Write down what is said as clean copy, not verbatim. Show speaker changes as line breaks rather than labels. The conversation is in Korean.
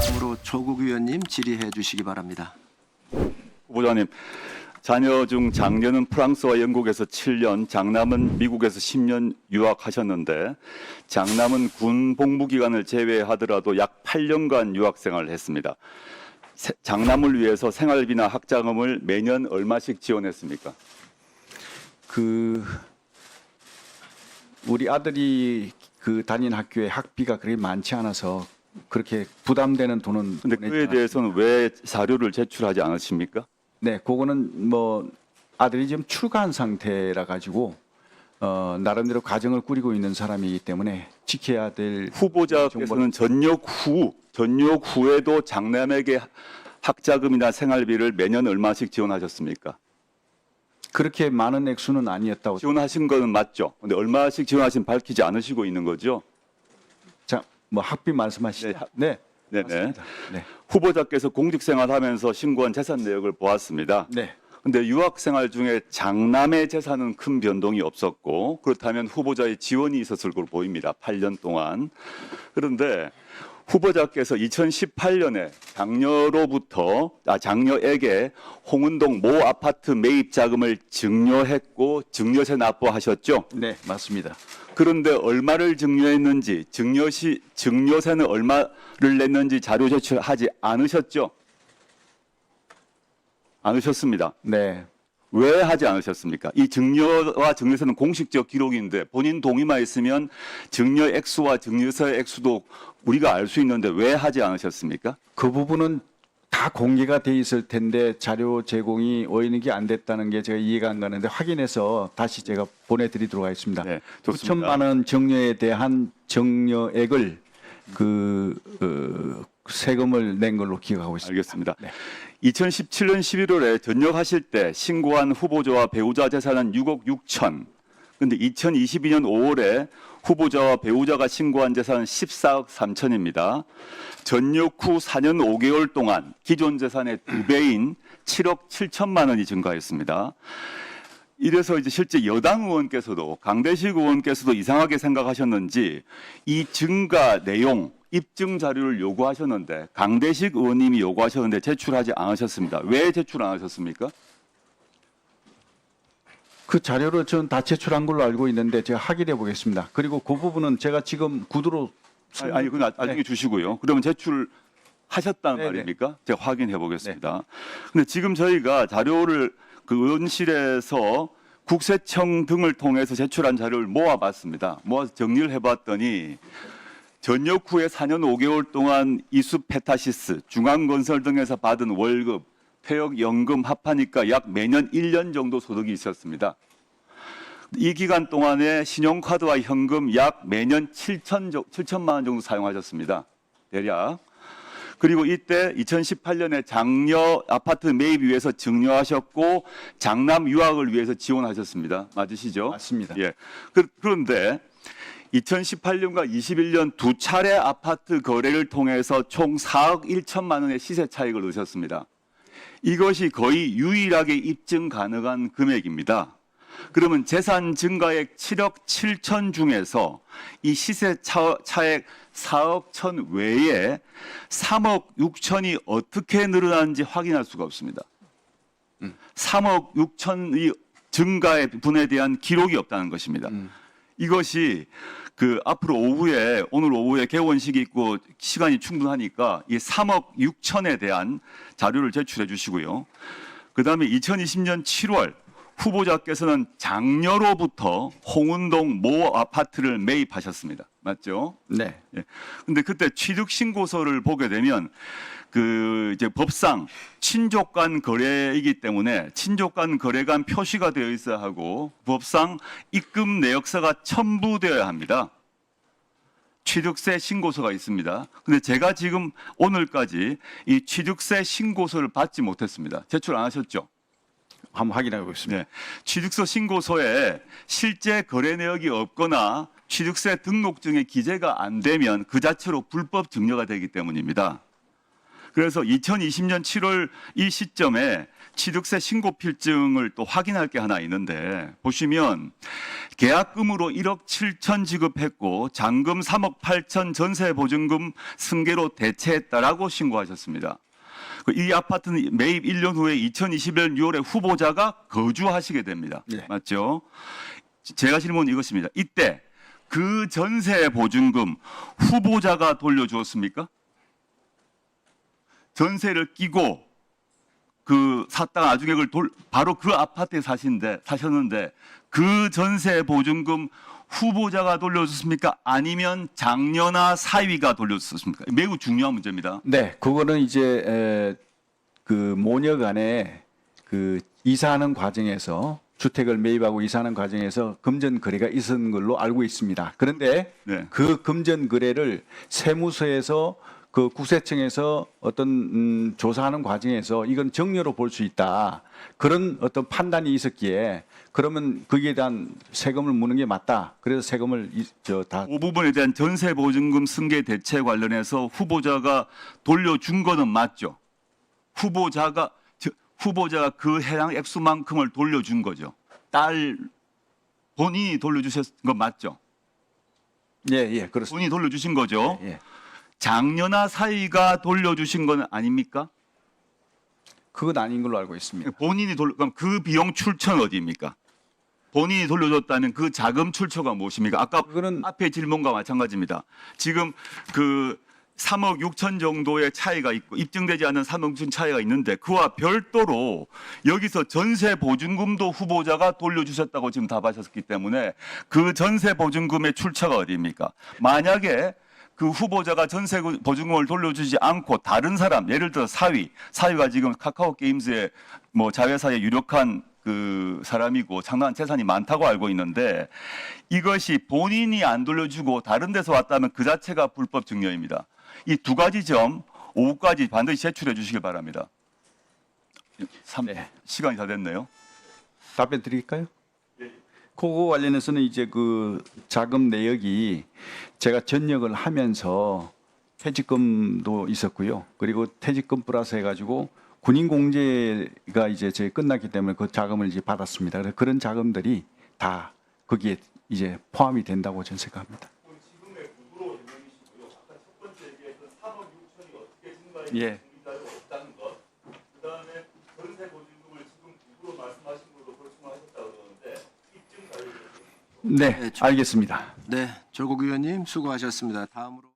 다음으로 조국 의원님 질의해 주시기 바랍니다.
후보자님, 자녀 중 장녀는 프랑스와 영국에서 7년, 장남은 미국에서 10년 유학하셨는데 장남은 군 복무 기간을 제외하더라도 약 8년간 유학 생활을 했습니다. 장남을 위해서 생활비나 학자금을 매년 얼마씩 지원했습니까?
우리 아들이 다닌 학교에 학비가 그렇게 많지 않아서 그렇게 부담되는 돈은
근데
보내지
그에 대해서는 왜 자료를 제출하지 않으십니까?
네, 그거는 뭐 아들이 지금 출가한 상태라 가지고 나름대로 가정을 꾸리고 있는 사람이기 때문에 지켜야 될
후보자께서는 전역 후에도 장남에게 학자금이나 생활비를 매년 얼마씩 지원하셨습니까?
그렇게 많은 액수는 아니었다고.
지원하신 거는 맞죠? 근데 얼마씩 지원하신 밝히지 않으시고 있는 거죠?
자, 뭐 학비 말씀하시죠? 네.
네네.
맞습니다. 네.
후보자께서 공직생활하면서 신고한 재산 내역을 보았습니다.
네.
근데 유학생활 중에 장남의 재산은 큰 변동이 없었고 그렇다면 후보자의 지원이 있었을 걸로 보입니다. 8년 동안. 그런데 후보자께서 2018년에 장녀에게 홍은동 모 아파트 매입 자금을 증여했고 증여세 납부하셨죠?
네, 맞습니다.
그런데 얼마를 증여했는지, 증여세는 얼마를 냈는지 자료 제출하지 않으셨죠? 않으셨습니다.
네.
왜 하지 않으셨습니까? 이 증여와 증여세는 공식적 기록인데 본인 동의만 있으면 증여 액수와 증여세 액수도 우리가 알 수 있는데 왜 하지 않으셨습니까?
그 부분은 다 공개가 돼 있을 텐데 자료 제공이 오인이 안 됐다는 게 제가 이해가 안 가는데 확인해서 다시 제가 보내드리도록 하겠습니다.
네, 좋습니다.
9천만 원 증여에 대한 증여액을 세금을 낸 걸로 기억하고 있습니다.
알겠습니다.
네.
2017년 11월에 전역하실 때 신고한 후보자와 배우자 재산은 6억 6천. 근데 2022년 5월에 후보자와 배우자가 신고한 재산은 14억 3천입니다. 전역 후 4년 5개월 동안 기존 재산의 2배인 7억 7천만 원이 증가했습니다. 이래서 이제 실제 여당 의원께서도 강대식 의원께서도 이상하게 생각하셨는지 이 증가 내용 입증 자료를 요구하셨는데 강대식 의원님이 요구하셨는데 제출하지 않으셨습니다. 왜 제출 안 하셨습니까?
그 자료를 저는 다 제출한 걸로 알고 있는데 제가 확인해 보겠습니다. 그리고 그 부분은 제가 지금 구두로
아니 그건 나중에
네.
주시고요. 그러면 제출하셨다는
네네.
말입니까? 제가 확인해 보겠습니다. 근데 지금 저희가 자료를 그 의원실에서 국세청 등을 통해서 제출한 자료를 모아봤습니다. 모아서 정리를 해봤더니 전역 후에 4년 5개월 동안 이수페타시스, 중앙건설 등에서 받은 월급, 퇴역연금 합하니까 약 매년 1년 정도 소득이 있었습니다. 이 기간 동안에 신용카드와 현금 약 매년 7천만 원 정도 사용하셨습니다. 대략. 그리고 이때 2018년에 장녀 아파트 매입 위해서 증여하셨고 장남 유학을 위해서 지원하셨습니다. 맞으시죠?
맞습니다.
예. 그런데 2018년과 21년 두 차례 아파트 거래를 통해서 총 4억 1천만 원의 시세 차익을 얻으셨습니다. 이것이 거의 유일하게 입증 가능한 금액입니다. 그러면 재산 증가액 7억 7천 중에서 이 시세 차액 4억 천 외에 3억 6천이 어떻게 늘어나는지 확인할 수가 없습니다. 3억 6천의 증가의 부분에 대한 기록이 없다는 것입니다. 이것이 앞으로 오늘 오후에 개원식이 있고 시간이 충분하니까 이 3억 6천에 대한 자료를 제출해 주시고요. 그다음에 2020년 7월 후보자께서는 장녀로부터 홍은동 모 아파트를 매입하셨습니다. 맞죠?
네.
예. 근데 그때 취득 신고서를 보게 되면 이제 법상 친족 간 거래이기 때문에 친족 간 거래가 표시가 되어 있어야 하고 법상 입금 내역서가 첨부되어야 합니다. 취득세 신고서가 있습니다. 근데 제가 지금 오늘까지 이 취득세 신고서를 받지 못했습니다. 제출 안 하셨죠?
한번 확인해 보겠습니다.
네. 취득서 신고서에 실제 거래 내역이 없거나 취득세 등록증에 기재가 안 되면 그 자체로 불법 증여가 되기 때문입니다. 그래서 2020년 7월 이 시점에 취득세 신고 필증을 또 확인할 게 하나 있는데 보시면 계약금으로 1억 7천 지급했고 잔금 3억 8천 전세 보증금 승계로 대체했다라고 신고하셨습니다. 이 아파트는 매입 1년 후에 2021년 6월에 후보자가 거주하시게 됩니다.
네.
맞죠? 제가 질문은 이것입니다. 이때 그 전세 보증금 후보자가 돌려주었습니까? 전세를 끼고 그 샀다가 나중에 그걸 바로 그 아파트에 사셨는데 그 전세 보증금 후보자가 돌려줬습니까? 아니면 장녀나 사위가 돌려줬습니까? 매우 중요한 문제입니다.
네, 그거는 이제 그 모녀간에 그 이사하는 과정에서 주택을 매입하고 이사하는 과정에서 금전 거래가 있었는 걸로 알고 있습니다. 그런데
네.
그 금전 거래를 세무서에서 그 국세청에서 어떤 조사하는 과정에서 이건 정려로 볼 수 있다. 그런 어떤 판단이 있었기에 그러면 거기에 대한 세금을 무는 게 맞다. 그래서 세금을 다
그 부분에 대한 전세 보증금 승계 대체 관련해서 후보자가 돌려준 거는 맞죠? 후보자가 그 해당 액수만큼을 돌려준 거죠. 딸 본인이 돌려주셨 건 맞죠?
예, 그렇습니다.
본인이 돌려주신 거죠.
예.
장녀나 사위가 돌려주신 건 아닙니까?
그건 아닌 걸로 알고 있습니다.
그럼 그 비용 출처는 어디입니까? 본인이 돌려줬다는 그 자금 출처가 무엇입니까? 아까
그거는-
앞에 질문과 마찬가지입니다. 지금 그 3억 6천 정도의 차이가 있고 입증되지 않은 3억 6천 차이가 있는데 그와 별도로 여기서 전세 보증금도 후보자가 돌려주셨다고 지금 답하셨기 때문에 그 전세 보증금의 출처가 어디입니까? 만약에 그 후보자가 전세 보증금을 돌려주지 않고 다른 사람, 예를 들어 사위가 지금 카카오 게임즈의 뭐 자회사의 유력한 그 사람이고 상당한 재산이 많다고 알고 있는데 이것이 본인이 안 돌려주고 다른 데서 왔다면 그 자체가 불법 증여입니다. 이 두 가지 점 오후까지 반드시 제출해 주시길 바랍니다.
네.
시간이 다 됐네요.
답변 드릴까요? 그거 관련해서는 이제 그 자금 내역이 제가 전역을 하면서 퇴직금도 있었고요. 그리고 퇴직금 플러스 해가지고 군인 공제가 이제 저희 끝났기 때문에 그 자금을 이제 받았습니다. 그래서 그런 자금들이 다 거기에 이제 포함이 된다고 저는 생각합니다. 예. 네, 알겠습니다.
네, 조국 의원님 수고하셨습니다. 다음으로